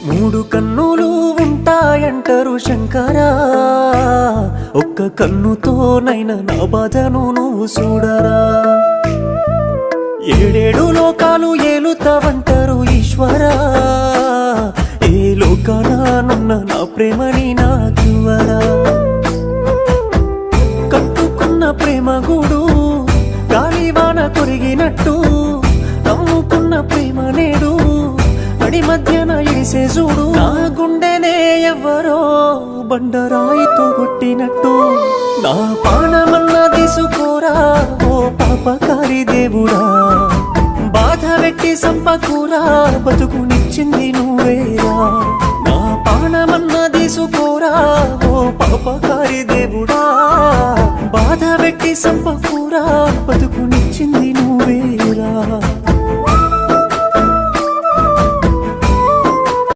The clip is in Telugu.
మూడు కన్నులు ఉంటాయంటారు శంకరా, ఒక్క కన్నుతోనైనా నా బాధను నువ్వు చూడరా. ఏడేడు లోకాలు ఏలుతావంటారు ఈశ్వరా, ఏ లోకానున్న నా ప్రేమని నాకివ్వరా. కట్టుకున్న ప్రేమ గూడు గాలివాన కొరిగినట్టు, నమ్ముకున్న ప్రేమ నేడు నడి మధ్యన ఎడిసే చూడు. నా గుండెనే ఎవ్వరో బండరాయితో కొట్టినట్టు, నా పానమన్నా తీసుకోరా ఓ పాపకారి దేవుడా. బాధ పెట్టి సంపకూరా బతుకునిచ్చింది నువ్వే